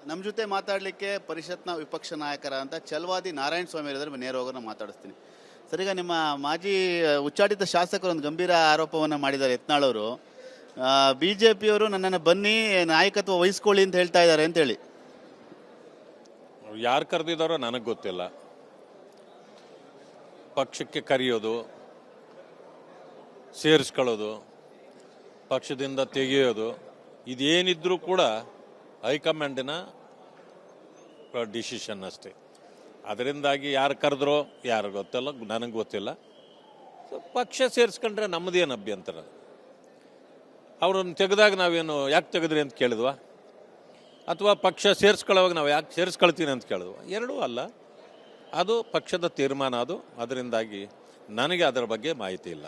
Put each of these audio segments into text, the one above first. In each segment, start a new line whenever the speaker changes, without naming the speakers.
ನಮ್ಮ ಜೊತೆ ಮಾತಾಡಲಿಕ್ಕೆ ಪರಿಷತ್ನ ವಿಪಕ್ಷ ನಾಯಕರಾದಂಥ ಛಲವಾದಿ ನಾರಾಯಣ ಸ್ವಾಮಿ ಅವರಿದ್ದಾರೆ. ನೇರವಾಗಿ ಮಾತಾಡಿಸ್ತೀನಿ ಸರ್. ಈಗ ನಿಮ್ಮ ಮಾಜಿ ಉಚ್ಚಾಟಿತ ಶಾಸಕರು ಒಂದು ಗಂಭೀರ ಆರೋಪವನ್ನು ಮಾಡಿದ್ದಾರೆ. ಯತ್ನಾಳ್ ಅವರು ಬಿಜೆಪಿಯವರು ನನ್ನನ್ನು ಬನ್ನಿ ನಾಯಕತ್ವ ವಹಿಸ್ಕೊಳ್ಳಿ ಅಂತ ಹೇಳ್ತಾ ಇದ್ದಾರೆ ಅಂತೇಳಿ.
ಯಾರು ಕರೆದಿದ್ದಾರೋ ನನಗೆ ಗೊತ್ತಿಲ್ಲ. ಪಕ್ಷಕ್ಕೆ ಕರೆಯೋದು, ಸೇರಿಸ್ಕೊಳ್ಳೋದು, ಪಕ್ಷದಿಂದ ತೆಗೆಯೋದು, ಇದೇನಿದ್ರೂ ಕೂಡ ಹೈಕಮಾಂಡಿನ ಡಿಸಿಷನ್ ಅಷ್ಟೇ. ಅದರಿಂದಾಗಿ ಯಾರು ಕರೆದ್ರೋ ಯಾರು ಗೊತ್ತಿಲ್ಲ, ನನಗೆ ಗೊತ್ತಿಲ್ಲ. ಪಕ್ಷ ಸೇರಿಸ್ಕೊಂಡ್ರೆ ನಮ್ಮದೇನು ಅಭ್ಯಂತರ? ಅವ್ರನ್ನ ತೆಗೆದಾಗ ನಾವೇನು ಯಾಕೆ ತೆಗೆದ್ರಿ ಅಂತ ಕೇಳಿದ್ವಾ, ಅಥವಾ ಪಕ್ಷ ಸೇರಿಸ್ಕೊಳ್ಳೋವಾಗ ನಾವು ಯಾಕೆ ಸೇರಿಸ್ಕೊಳ್ತೀನಿ ಅಂತ ಕೇಳಿದ್ವಾ? ಎರಡೂ ಅಲ್ಲ, ಅದು ಪಕ್ಷದ ತೀರ್ಮಾನ. ಅದರಿಂದಾಗಿ ನನಗೆ ಅದರ ಬಗ್ಗೆ ಮಾಹಿತಿ ಇಲ್ಲ.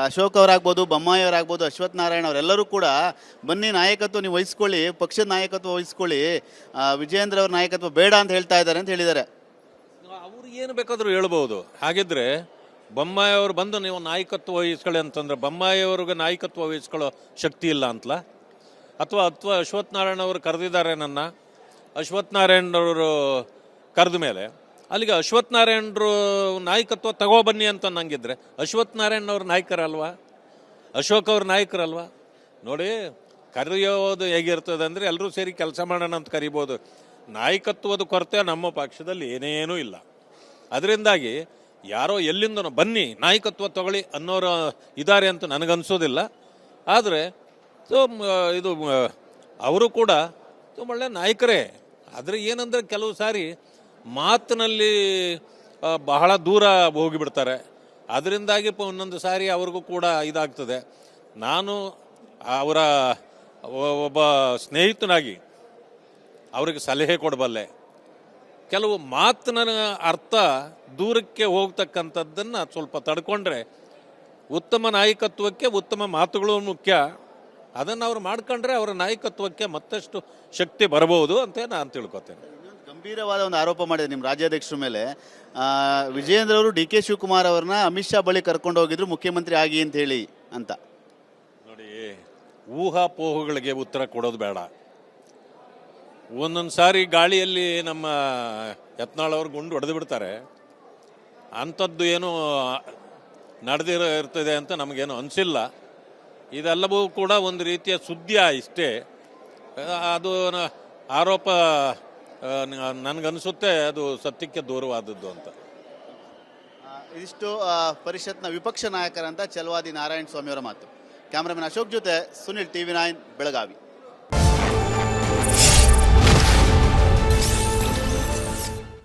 ಅಶೋಕ್ ಅವರಾಗ್ಬೋದು, ಬೊಮ್ಮಾಯಿ ಅವರಾಗ್ಬೋದು, ಅಶ್ವಥ್ ನಾರಾಯಣ ಅವರೆಲ್ಲರೂ ಕೂಡ ಬನ್ನಿ ನಾಯಕತ್ವ ನೀವು ವಹಿಸ್ಕೊಳ್ಳಿ, ಪಕ್ಷದ ನಾಯಕತ್ವ ವಹಿಸ್ಕೊಳ್ಳಿ, ವಿಜಯೇಂದ್ರ ಅವ್ರ ನಾಯಕತ್ವ ಬೇಡ ಅಂತ ಹೇಳ್ತಾ ಇದ್ದಾರೆ ಅಂತ ಹೇಳಿದ್ದಾರೆ.
ಅವ್ರು ಏನು ಬೇಕಾದರೂ ಹೇಳ್ಬೋದು. ಹಾಗಿದ್ರೆ ಬೊಮ್ಮಾಯಿ ಅವರು ಬಂದು ನೀವು ನಾಯಕತ್ವ ವಹಿಸ್ಕೊಳ್ಳಿ ಅಂತಂದ್ರೆ ಬೊಮ್ಮಾಯಿ ಅವ್ರಿಗೆ ನಾಯಕತ್ವ ವಹಿಸ್ಕೊಳ್ಳೋ ಶಕ್ತಿ ಇಲ್ಲ ಅಂತಲ್ಲ? ಅಥವಾ ಅಶ್ವಥ್ ನಾರಾಯಣ ಅವರು ಕರೆದಿದ್ದಾರೆ ನನ್ನ, ಅಶ್ವಥ್ ನಾರಾಯಣವರು ಕರೆದ ಮೇಲೆ ಅಲ್ಲಿಗೆ ಅಶ್ವಥ್ ನಾರಾಯಣರು ನಾಯಕತ್ವ ತಗೋಬನ್ನಿ ಅಂತ ನಂಗಿದ್ರೆ ಅಶ್ವಥ್ ನಾರಾಯಣವ್ರ ನಾಯಕರಲ್ವಾ, ಅಶೋಕ್ ಅವ್ರ ನಾಯಕರಲ್ವಾ? ನೋಡಿ, ಕರೆಯೋದು ಹೇಗಿರ್ತದೆ ಅಂದರೆ ಎಲ್ಲರೂ ಸೇರಿ ಕೆಲಸ ಮಾಡೋಣ ಅಂತ ಕರಿಬೋದು. ನಾಯಕತ್ವದ ಕೊರತೆ ನಮ್ಮ ಪಕ್ಷದಲ್ಲಿ ಏನೇನೂ ಇಲ್ಲ. ಅದರಿಂದಾಗಿ ಯಾರೋ ಎಲ್ಲಿಂದ ಬನ್ನಿ ನಾಯಕತ್ವ ತಗೊಳ್ಳಿ ಅನ್ನೋರು ಇದ್ದಾರೆ ಅಂತ ನನಗನ್ಸೋದಿಲ್ಲ. ಆದರೆ ಇದು ಅವರು ಕೂಡ ಒಳ್ಳೆ ನಾಯಕರೇ. ಆದರೆ ಏನಂದರೆ ಕೆಲವು ಸಾರಿ ಮಾತಿನಲ್ಲಿ ಬಹಳ ದೂರ ಹೋಗಿಬಿಡ್ತಾರೆ. ಅದರಿಂದಾಗಿ ಒಂದೊಂದು ಸಾರಿ ಅವ್ರಿಗೂ ಕೂಡ ಇದಾಗ್ತದೆ. ನಾನು ಅವರ ಒಬ್ಬ ಸ್ನೇಹಿತನಾಗಿ ಅವ್ರಿಗೆ ಸಲಹೆ ಕೊಡಬಲ್ಲೆ. ಕೆಲವು ಮಾತಿನ ಅರ್ಥ ದೂರಕ್ಕೆ ಹೋಗ್ತಕ್ಕಂಥದ್ದನ್ನು ಸ್ವಲ್ಪ ತಡ್ಕೊಂಡ್ರೆ ಉತ್ತಮ ನಾಯಕತ್ವಕ್ಕೆ ಉತ್ತಮ ಮಾತುಗಳು ಮುಖ್ಯ. ಅದನ್ನು ಅವ್ರು ಮಾಡ್ಕೊಂಡ್ರೆ ಅವರ ನಾಯಕತ್ವಕ್ಕೆ ಮತ್ತಷ್ಟು ಶಕ್ತಿ ಬರಬಹುದು ಅಂತ ನಾನು ತಿಳ್ಕೊತೇನೆ.
ಗಂಭೀರವಾದ ಒಂದು ಆರೋಪ ಮಾಡಿದೆ ನಿಮ್ಮ ರಾಜ್ಯಾಧ್ಯಕ್ಷರ ಮೇಲೆ. ವಿಜಯೇಂದ್ರ ಅವರು ಡಿ ಕೆ ಶಿವಕುಮಾರ್ ಅವ್ರನ್ನ ಅಮಿತ್ ಶಾ ಬಳಿ ಕರ್ಕೊಂಡು ಹೋಗಿದ್ರು ಮುಖ್ಯಮಂತ್ರಿ ಆಗಿ ಅಂತ ಹೇಳಿ ಅಂತ.
ನೋಡಿ, ಊಹಾಪೋಹಗಳಿಗೆ ಉತ್ತರ ಕೊಡೋದು ಬೇಡ. ಒಂದೊಂದು ಸಾರಿ ಗಾಳಿಯಲ್ಲಿ ನಮ್ಮ ಯತ್ನಾಳ್ ಅವ್ರು ಗುಂಡು ಹೊಡೆದು ಬಿಡ್ತಾರೆ. ಅಂಥದ್ದು ಏನು ನಡೆದಿರ್ತದೆ ಅಂತ ನಮಗೇನು ಅನಿಸಿಲ್ಲ. ಇದೆಲ್ಲವೂ ಕೂಡ ಒಂದು ರೀತಿಯ ಸುದ್ದಿ ಇಷ್ಟೇ. ಅದು ಆರೋಪ ನನಗನ್ಸುತ್ತೆ ಅದು ಸತ್ಯಕ್ಕೆ ದೂರವಾದದ್ದು ಅಂತ.
ಇದಿಷ್ಟು ಪರಿಷತ್ನ ವಿಪಕ್ಷ ನಾಯಕರಂತ ಛಲವಾದಿ ನಾರಾಯಣ ಸ್ವಾಮಿ ಅವರ ಮಾತು. ಕ್ಯಾಮ್ರಾಮನ್ ಅಶೋಕ್ ಜೊತೆ ಸುನಿಲ್, TV9 ಬೆಳಗಾವಿ.